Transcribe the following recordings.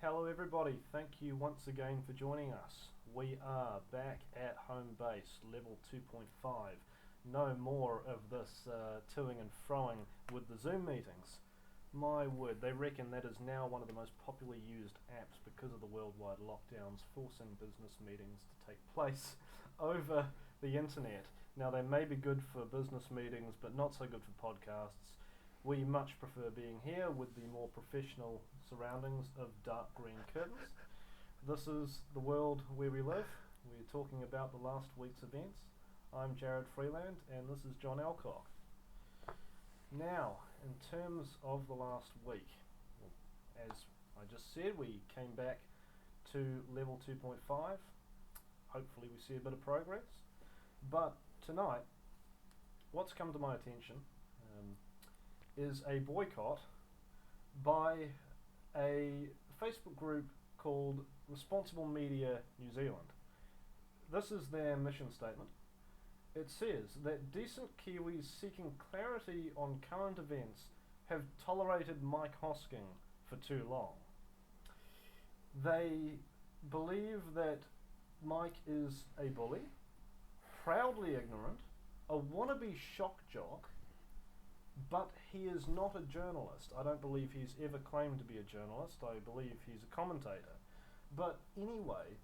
Hello everybody, thank you once again for joining us. We are back at home base, level 2.5. No more of this toing and froing with the Zoom meetings. My word, they reckon that is now one of the most popularly used apps because of the worldwide lockdowns, forcing business meetings to take place over the internet. Now they may be good for business meetings, but not so good for podcasts. We much prefer being here with the more professional surroundings of dark green curtains. This is the world where we live. We're talking about the last week's events. I'm Jared Freeland and this is John Alcock. Now, in terms of the last week, as I just said, we came back to level 2.5. Hopefully we see a bit of progress. But tonight, what's come to my attention is a boycott by a Facebook group called Responsible Media New Zealand. This is their mission statement. It says that decent Kiwis seeking clarity on current events have tolerated Mike Hosking for too long. They believe that Mike is a bully, proudly ignorant, a wannabe shock jock, but he is not a journalist. I don't believe he's ever claimed to be a journalist. I believe he's a commentator. But anyway,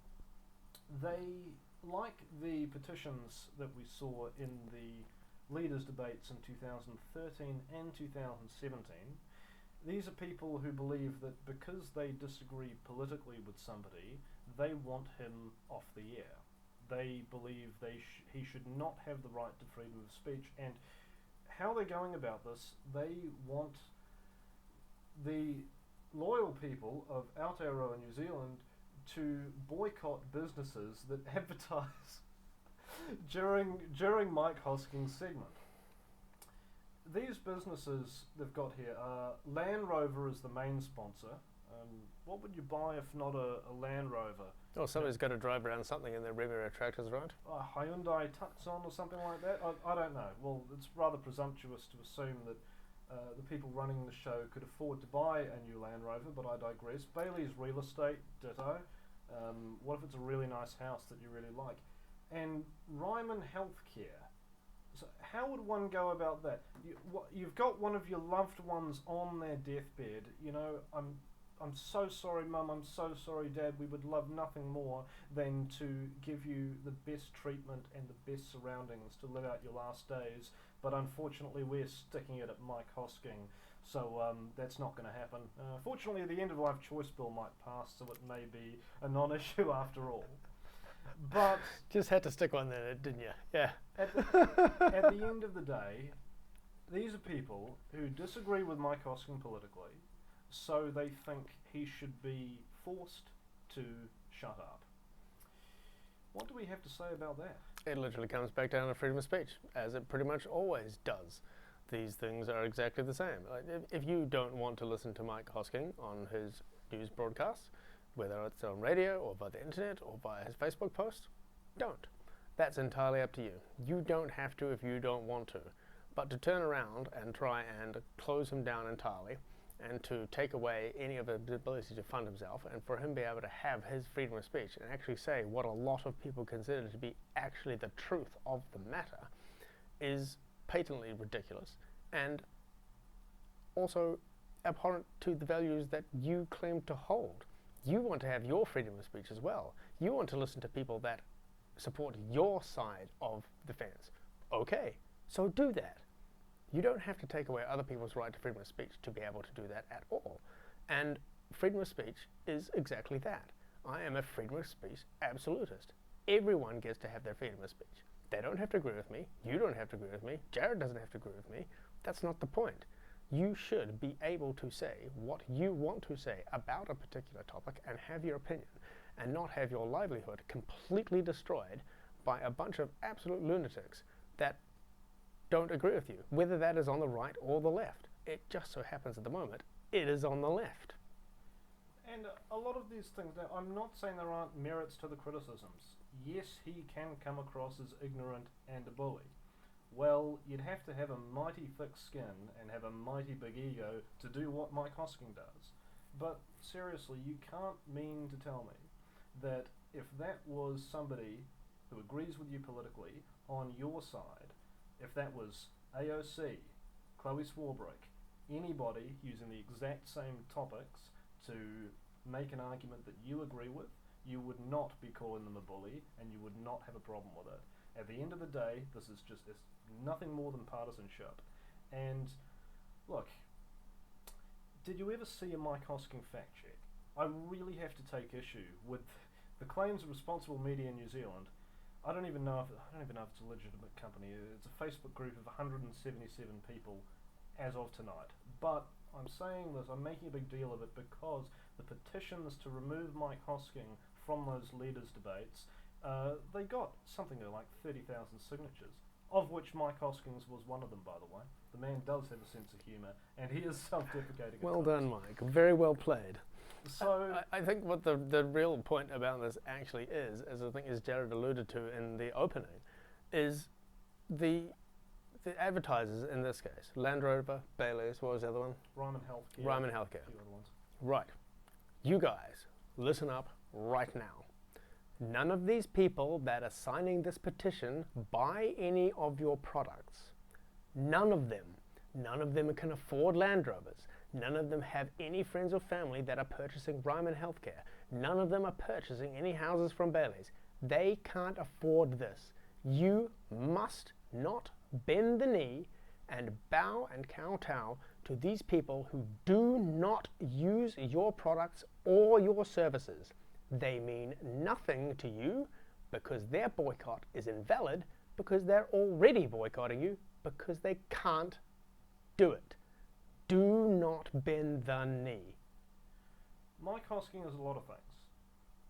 they, like the petitions that we saw in the leaders' debates in 2013 and 2017, these are people who believe that because they disagree politically with somebody, they want him off the air. They believe he should not have the right to freedom of speech, and how they're going about this, they want the loyal people of Aotearoa New Zealand to boycott businesses that advertise during Mike Hosking's segment. These businesses they've got here are Land Rover is the main sponsor. What would you buy if not a Land Rover? Oh, somebody's got to drive around something in their Riviera tractors, right? A Hyundai Tucson or something like that? I don't know. Well, it's rather presumptuous to assume that the people running the show could afford to buy a new Land Rover, but I digress. Bailey's Real Estate, ditto. What if it's a really nice house that you really like? And Ryman Healthcare. So how would one go about that? You've got one of your loved ones on their deathbed. You know, I'm so sorry, Mum, I'm so sorry, Dad. We would love nothing more than to give you the best treatment and the best surroundings to live out your last days. But unfortunately, we're sticking it at Mike Hosking, so that's not going to happen. Fortunately, the end of life choice bill might pass, so it may be a non-issue after all. But just had to stick one there, didn't you? Yeah. At the end of the day, these are people who disagree with Mike Hosking politically, so they think he should be forced to shut up. What do we have to say about that? It literally comes back down to freedom of speech, as it pretty much always does. These things are exactly the same. Like, if you don't want to listen to Mike Hosking on his news broadcasts, whether it's on radio or by the internet or via his Facebook post, don't. That's entirely up to you. You don't have to if you don't want to. But to turn around and try and close him down entirely, and to take away any of the ability to fund himself, and for him to be able to have his freedom of speech and actually say what a lot of people consider to be actually the truth of the matter, is patently ridiculous and also abhorrent to the values that you claim to hold. You want to have your freedom of speech as well. You want to listen to people that support your side of the fence. Okay, so do that. You don't have to take away other people's right to freedom of speech to be able to do that at all. And freedom of speech is exactly that. I am a freedom of speech absolutist. Everyone gets to have their freedom of speech. They don't have to agree with me. You don't have to agree with me. Jared doesn't have to agree with me. That's not the point. You should be able to say what you want to say about a particular topic and have your opinion, and not have your livelihood completely destroyed by a bunch of absolute lunatics that don't agree with you, whether that is on the right or the left. It just so happens at the moment it is on the left. And a lot of these things, now I'm not saying there aren't merits to the criticisms. Yes, he can come across as ignorant and a bully. Well, you'd have to have a mighty thick skin and have a mighty big ego to do what Mike Hosking does. But seriously, you can't mean to tell me that if that was somebody who agrees with you politically on your side, if that was AOC, Chloe Swarbrick, anybody using the exact same topics to make an argument that you agree with, you would not be calling them a bully and you would not have a problem with it. At the end of the day, this is just it's nothing more than partisanship. And look, did you ever see a Mike Hosking fact check? I really have to take issue with the claims of responsible media in New Zealand. I don't even know if it's a legitimate company. It's a Facebook group of 177 people as of tonight. But I'm saying this, I'm making a big deal of it because the petitions to remove Mike Hosking from those leaders' debates, they got something like 30,000 signatures, of which Mike Hoskins was one of them, by the way. The man does have a sense of humour, and he is self-deprecating. Well done, Mike. Very well played. So I think what the real point about this actually is, as I think as Jared alluded to in the opening, is the advertisers in this case, Land Rover, Bailey's, what was the other one? Ryman Healthcare. Ryman Healthcare. A few other ones. Right. You guys, listen up right now. None of these people that are signing this petition buy any of your products. None of them. None of them can afford Land Rovers. None of them have any friends or family that are purchasing Ryman Healthcare. None of them are purchasing any houses from Bailey's. They can't afford this. You must not bend the knee and bow and kowtow to these people who do not use your products or your services. They mean nothing to you because their boycott is invalid because they're already boycotting you because they can't do it. Do not bend the knee. Mike Hosking is a lot of things.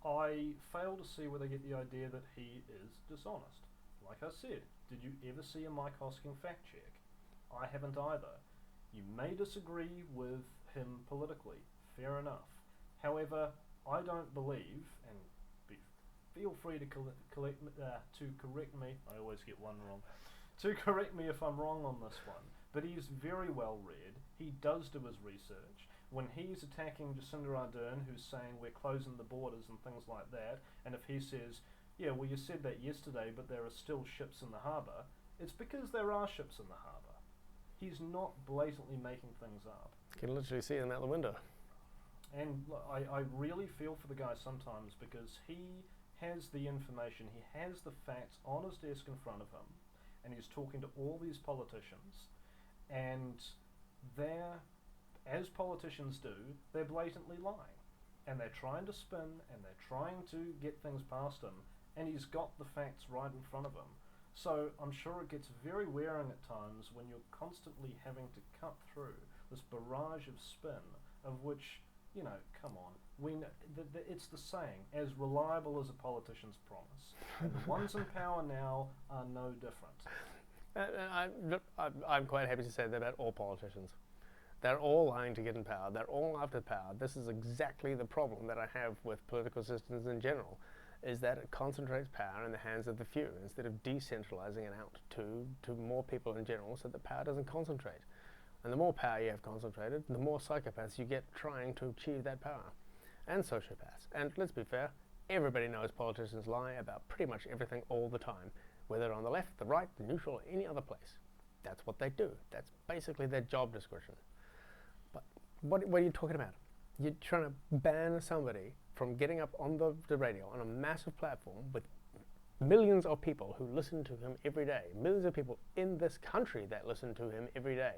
I fail to see where they get the idea that he is dishonest. Like I said, did you ever see a Mike Hosking fact check? I haven't either. You may disagree with him politically, fair enough. However, I don't believe, and feel free to correct me, I always get one wrong, to correct me if I'm wrong on this one, but he's very well read, he does do his research. When he's attacking Jacinda Ardern, who's saying we're closing the borders and things like that, and if he says, yeah, well you said that yesterday, but there are still ships in the harbour, it's because there are ships in the harbour. He's not blatantly making things up. You can literally see them out the window. And I really feel for the guy sometimes because he has the information, he has the facts on his desk in front of him, and he's talking to all these politicians, and they're, as politicians do, they're blatantly lying. And they're trying to spin, and they're trying to get things past him, and he's got the facts right in front of him. So I'm sure it gets very wearing at times when you're constantly having to cut through this barrage of spin, of which, you know, come on, it's the saying, as reliable as a politician's promise. And the ones in power now are no different. I'm quite happy to say that about all politicians. They're all lying to get in power. They're all after power. This is exactly the problem that I have with political systems in general, is that it concentrates power in the hands of the few instead of decentralizing it out to more people in general so that power doesn't concentrate. And the more power you have concentrated, the more psychopaths you get trying to achieve that power. And sociopaths. And let's be fair, everybody knows politicians lie about pretty much everything all the time, whether on the left, the right, the neutral, or any other place. That's what they do. That's basically their job description. But what are you talking about? You're trying to ban somebody from getting up on the radio on a massive platform with millions of people who listen to him every day, millions of people in this country that listen to him every day,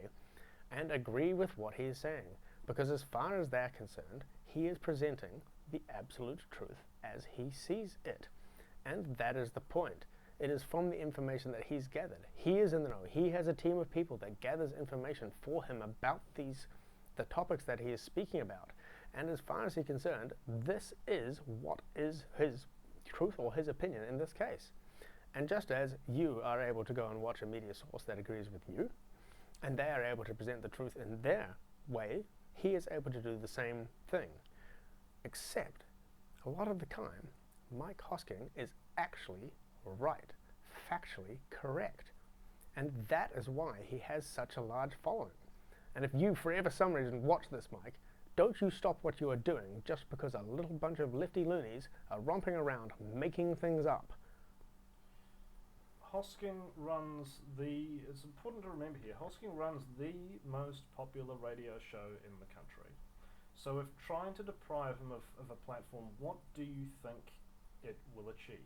and agree with what he is saying. Because as far as they're concerned, he is presenting the absolute truth as he sees it. And that is the point. It is from the information that he's gathered. He is in the know. He has a team of people that gathers information for him about the topics that he is speaking about. And as far as he's concerned, this is what is his truth or his opinion in this case. And just as you are able to go and watch a media source that agrees with you, and they are able to present the truth in their way, he is able to do the same thing. Except, a lot of the time, Mike Hosking is actually right, factually correct. And that is why he has such a large following. And if you, for some reason, watch this, Mike, don't you stop what you are doing just because a little bunch of lefty loonies are romping around making things up. Hosking runs it's important to remember here, Hosking runs the most popular radio show in the country. So if trying to deprive him of a platform, what do you think it will achieve?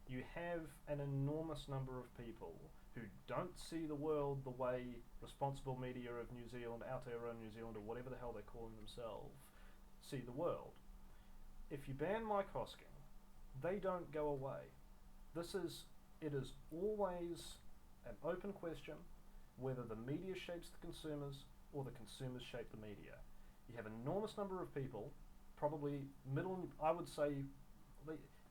You have an enormous number of people who don't see the world the way responsible media of New Zealand, Aotearoa New Zealand, or whatever the hell they're calling themselves, see the world. If you ban Mike Hosking, they don't go away. It is always an open question whether the media shapes the consumers or the consumers shape the media. You have an enormous number of people, probably I would say,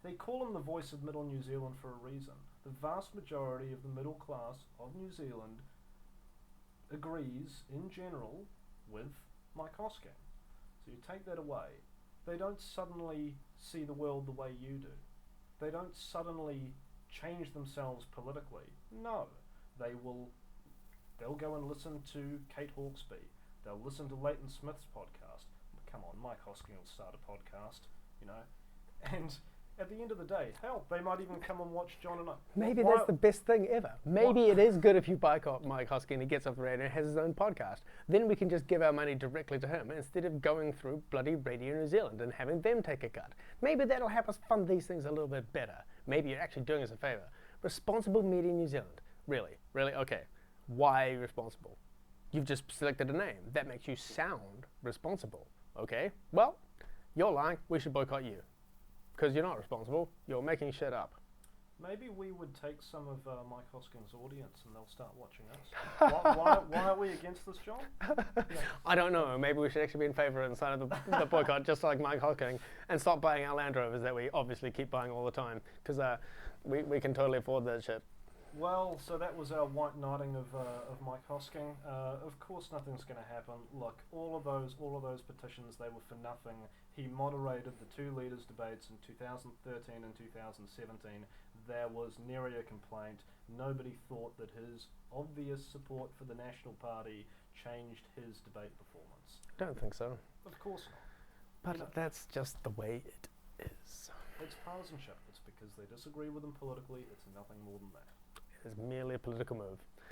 they call him the voice of middle New Zealand for a reason. The vast majority of the middle class of New Zealand agrees, in general, with Mike Hosking. So you take that away. They don't suddenly see the world the way you do. They don't suddenly change themselves politically. No. They'll go and listen to Kate Hawkesby. They'll listen to Leighton Smith's podcast. Come on, Mike Hosking will start a podcast, and at the end of the day, hell, they might even come and watch John and I. Maybe that's the best thing ever. Maybe it is good if you boycott Mike Hosking and he gets off the radio and has his own podcast. Then we can just give our money directly to him instead of going through bloody Radio New Zealand and having them take a cut. Maybe that'll help us fund these things a little bit better. Maybe you're actually doing us a favour. Responsible Media New Zealand. Really? Okay. Why responsible? You've just selected a name. That makes you sound responsible. Okay? Well, you're lying. We should boycott you. Because you're not responsible. You're making shit up. Maybe we would take some of Mike Hosking's audience and they'll start watching us. Why are we against this, John? I don't know. Maybe we should actually be in favour and sign up the boycott just like Mike Hosking and stop buying our Land Rovers that we obviously keep buying all the time. Because we can totally afford that shit. Well, so that was our white knighting of Mike Hosking. Of course nothing's going to happen. Look, all of those petitions, they were for nothing. He moderated the two leaders' debates in 2013 and 2017. There was nary a complaint. Nobody thought that his obvious support for the National Party changed his debate performance. Don't think so. Of course not. But that's just the way it is. It's partisanship. It's because they disagree with him politically. It's nothing more than that. It is merely a political move.